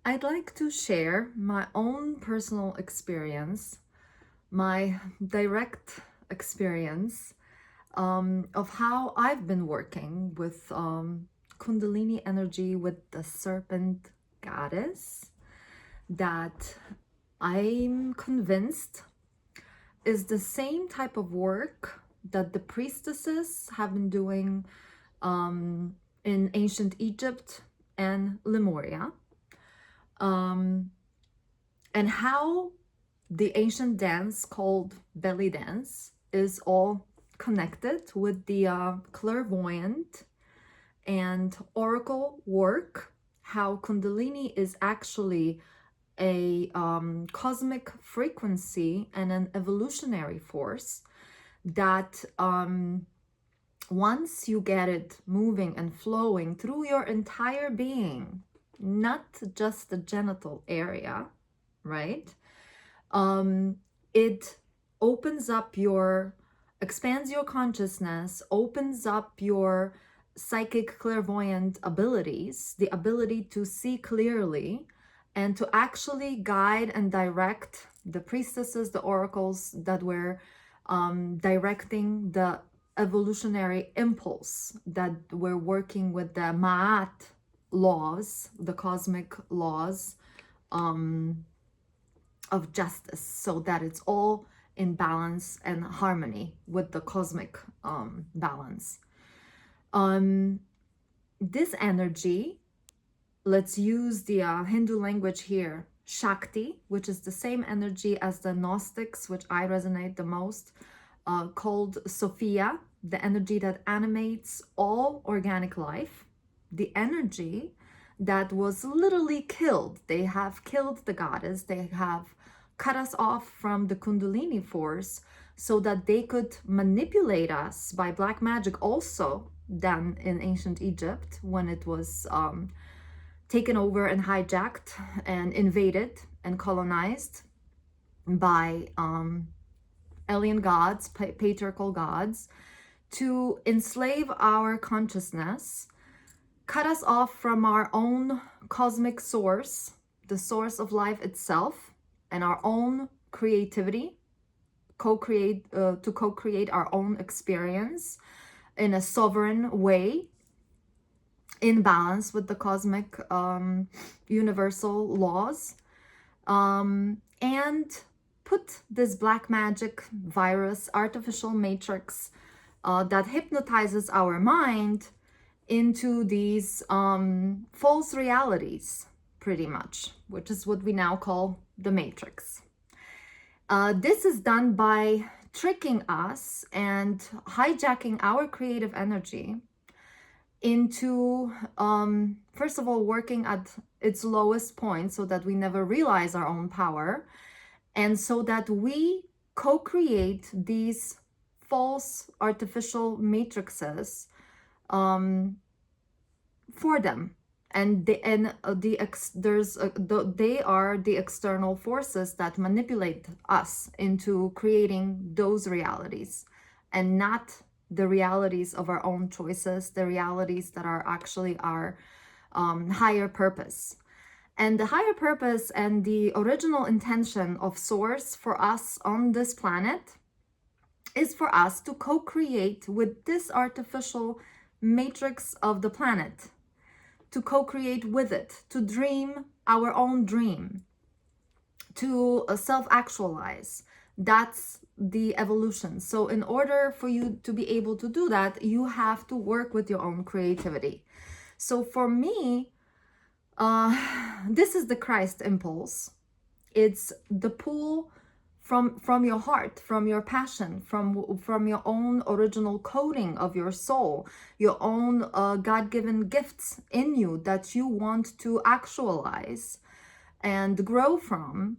I'd like to share my own personal experience, my direct experience of how I've been working with Kundalini energy, with the Serpent goddess, that I'm convinced is the same type of work that the priestesses have been doing in ancient Egypt and Lemuria. And how the ancient dance called belly dance is all connected with the clairvoyant and oracle work, how Kundalini is actually a cosmic frequency and an evolutionary force that once you get it moving and flowing through your entire being, not just the genital area, right? It opens up expands your consciousness, opens up your psychic clairvoyant abilities, the ability to see clearly and to actually guide and direct the priestesses, the oracles that were directing the evolutionary impulse, that were working with the Ma'at laws, the cosmic laws of justice, so that it's all in balance and harmony with the cosmic balance. This energy, let's use the Hindu language here, Shakti, which is the same energy as the Gnostics, which I resonate the most, called Sophia, the energy that animates all organic life, the energy that was literally killed. They have killed the goddess, they have cut us off from the Kundalini force so that they could manipulate us by black magic, also done in ancient Egypt when it was taken over and hijacked and invaded and colonized by alien gods, patriarchal gods, to enslave our consciousness, cut us off from our own cosmic source, the source of life itself, and our own creativity, to co-create our own experience in a sovereign way, in balance with the cosmic universal laws, and put this black magic virus, artificial matrix that hypnotizes our mind into these false realities, pretty much, which is what we now call the matrix. This is done by tricking us and hijacking our creative energy into, first of all, working at its lowest point so that we never realize our own power, and so that we co-create these false artificial matrices for them. And they are the external forces that manipulate us into creating those realities, and not the realities of our own choices, the realities that are actually our higher purpose. And the higher purpose and the original intention of Source for us on this planet is for us to co-create with this artificial matrix of the planet, to co-create with it, to dream our own dream, to self-actualize. That's the evolution. So in order for you to be able to do that, you have to work with your own creativity. So for me, this is the Christ impulse. It's the pull from your heart, from your passion, from your own original coding of your soul, your own God-given gifts in you that you want to actualize and grow from.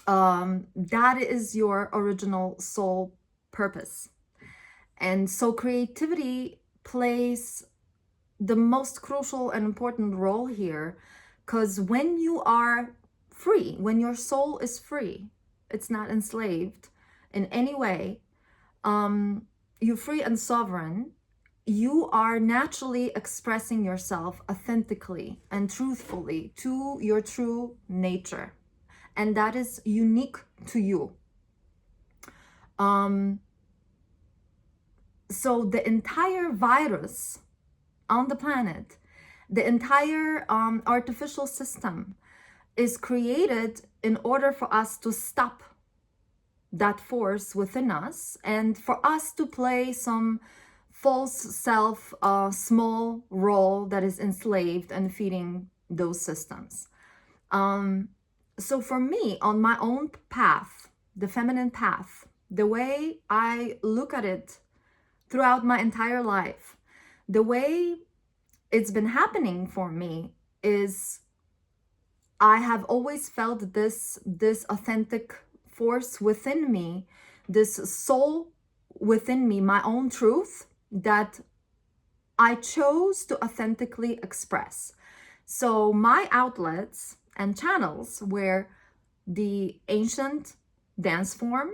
That is your original soul purpose. And so creativity plays the most crucial and important role here, because when you are free, when your soul is free, it's not enslaved in any way, you're free and sovereign, you are naturally expressing yourself authentically and truthfully to your true nature. And that is unique to you. So the entire virus on the planet, the entire artificial system is created in order for us to stop that force within us and for us to play some false self, small role that is enslaved and feeding those systems. So for me, on my own path, the feminine path, the way I look at it throughout my entire life, the way it's been happening for me is I have always felt this authentic force within me, this soul within me, my own truth that I chose to authentically express. So my outlets and channels were the ancient dance form,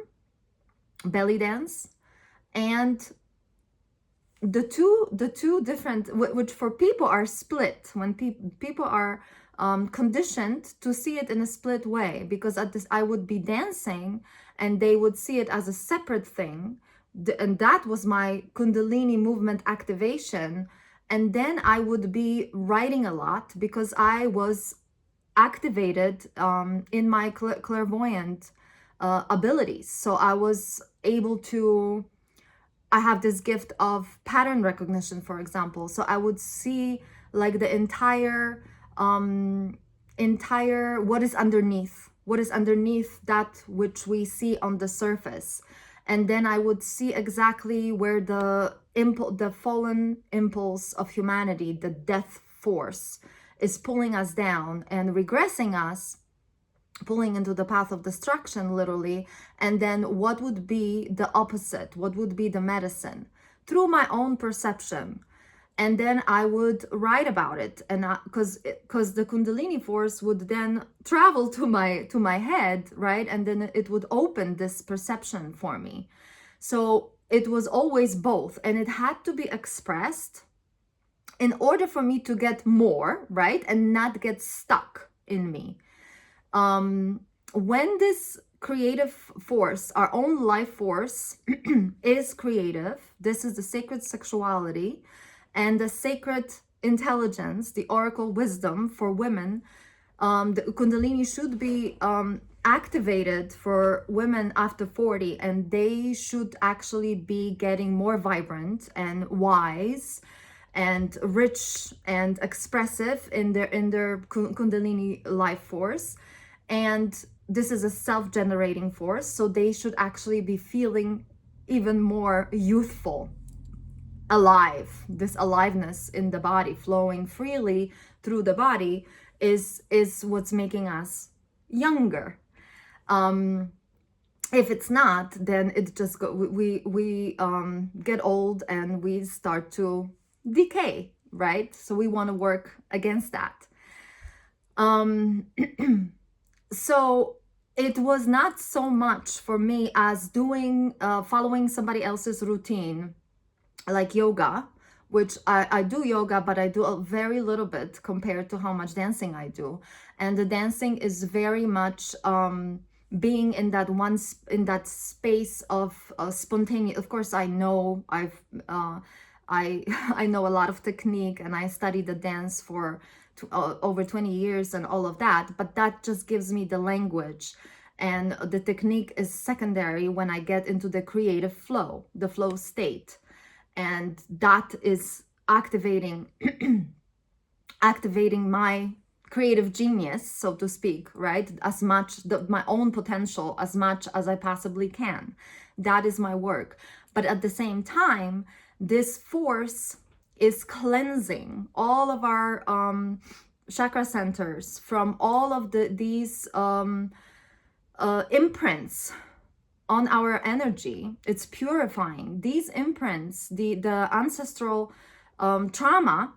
belly dance, and the two different, which for people are split, when people are conditioned to see it in a split way, because at this I would be dancing and they would see it as a separate thing, and that was my Kundalini movement activation. And then I would be writing a lot because I was activated in my clairvoyant abilities. So I was able to, I have this gift of pattern recognition, for example. So I would see like the entire what is underneath that which we see on the surface. And then I would see exactly where the fallen impulse of humanity, the death force, is pulling us down and regressing us, pulling into the path of destruction, literally. And then what would be the opposite? What would be the medicine? Through my own perception. And then I would write about it, and because the Kundalini force would then travel to my head, right? And then it would open this perception for me. So it was always both, and it had to be expressed in order for me to get more, right? And not get stuck in me. When this creative force, our own life force, is creative, this is the sacred sexuality and the sacred intelligence, the oracle wisdom for women. The Kundalini should be activated for women after 40, and they should actually be getting more vibrant and wise and rich and expressive in their Kundalini life force. And this is a self-generating force, so they should actually be feeling even more youthful, alive. This aliveness in the body, flowing freely through the body, is what's making us younger. If it's not, then it just we get old and we start to decay, right? So we want to work against that. So it was not so much for me as doing following somebody else's routine, like yoga, which I do yoga, but I do a very little bit compared to how much dancing I do. And the dancing is very much being in that space of spontaneous. Of course, I know I know a lot of technique, and I studied the dance for over 20 years and all of that, but that just gives me the language, and the technique is secondary when I get into the creative flow, the flow state. And that is activating my creative genius, so to speak, right? As much my own potential as much as I possibly can. That is my work. But at the same time, this force is cleansing all of our chakra centers from all of these imprints on our energy. It's purifying these imprints, the ancestral trauma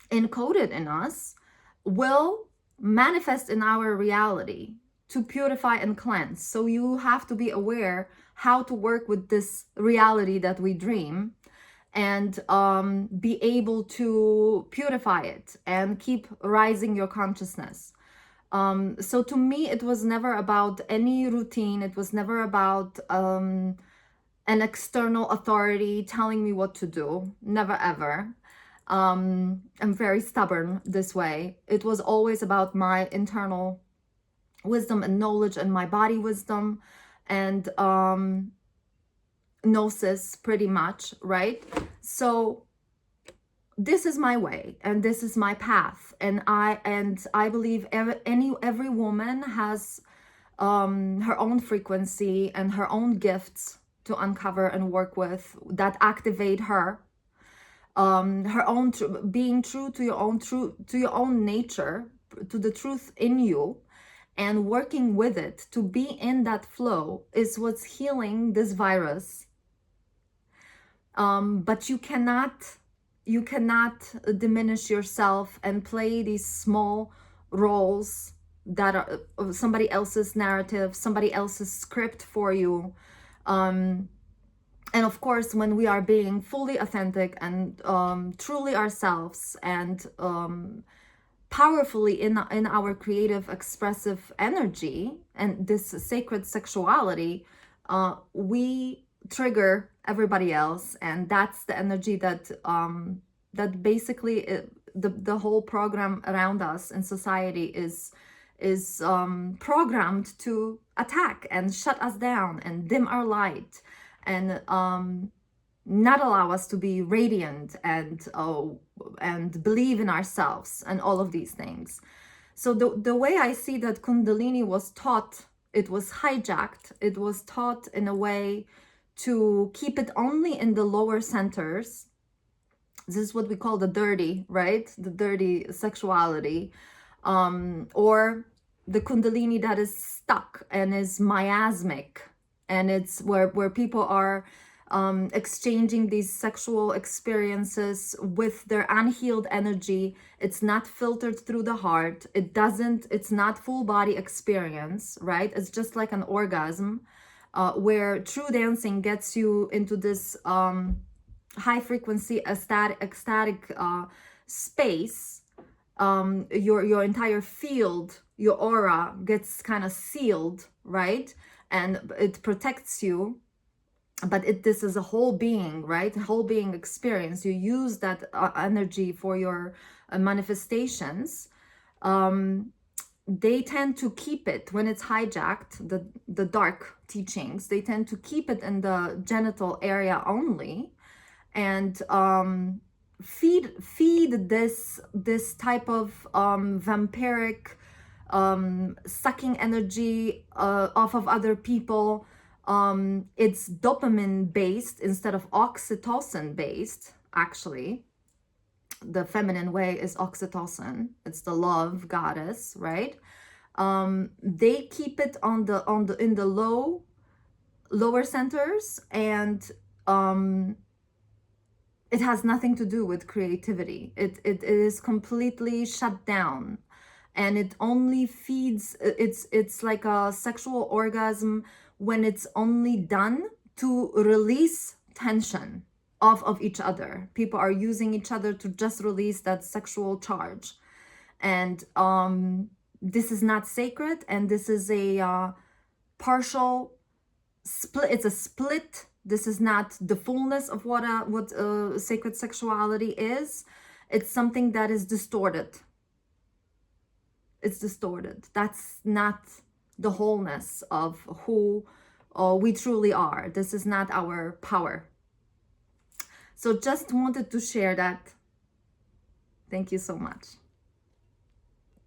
encoded in us will manifest in our reality to purify and cleanse. So you have to be aware how to work with this reality that we dream, and be able to purify it and keep rising your consciousness. So to me, it was never about any routine. It was never about an external authority telling me what to do. Never ever. I'm very stubborn this way. It was always about my internal wisdom and knowledge and my body wisdom and gnosis, pretty much, right? So this is my way and this is my path, and I believe every woman has her own frequency and her own gifts to uncover and work with that activate her, her own being true to your own nature, to the truth in you, and working with it to be in that flow is what's healing this virus. But you cannot diminish yourself and play these small roles that are somebody else's narrative, somebody else's script for you. And of course, when we are being fully authentic and truly ourselves and powerfully in our creative, expressive energy and this sacred sexuality, we trigger everybody else, and that's the energy that that basically the whole program around us in society is programmed to attack and shut us down and dim our light and not allow us to be radiant and believe in ourselves and all of these things. So the way I see that Kundalini was taught, it was hijacked, it was taught in a way to keep it only in the lower centers. This is what we call the dirty, right? The dirty sexuality, or the Kundalini that is stuck and is miasmic, and it's where people are exchanging these sexual experiences with their unhealed energy. It's not filtered through the heart. It's not full body experience, right? It's just like an orgasm. Where true dancing gets you into this high frequency ecstatic space. Your entire field, your aura gets kind of sealed, right? And it protects you, but this is a whole being, right? Whole being experience. You use that energy for your manifestations. They tend to keep it when it's hijacked, the dark teachings, they tend to keep it in the genital area only, and feed this type of vampiric sucking energy off of other people. It's dopamine based instead of oxytocin based, actually. The feminine way is oxytocin. It's the love goddess, right? They keep it in the lower centers, and it has nothing to do with creativity. It is completely shut down, and it only feeds. It's like a sexual orgasm when it's only done to release tension off of each other. People are using each other to just release that sexual charge, and this is not sacred, and this is a partial split. It's a split. This is not the fullness of what sacred sexuality is. It's something that is distorted. It's distorted. That's not the wholeness of who we truly are. This is not our power. So just wanted to share that. Thank you so much.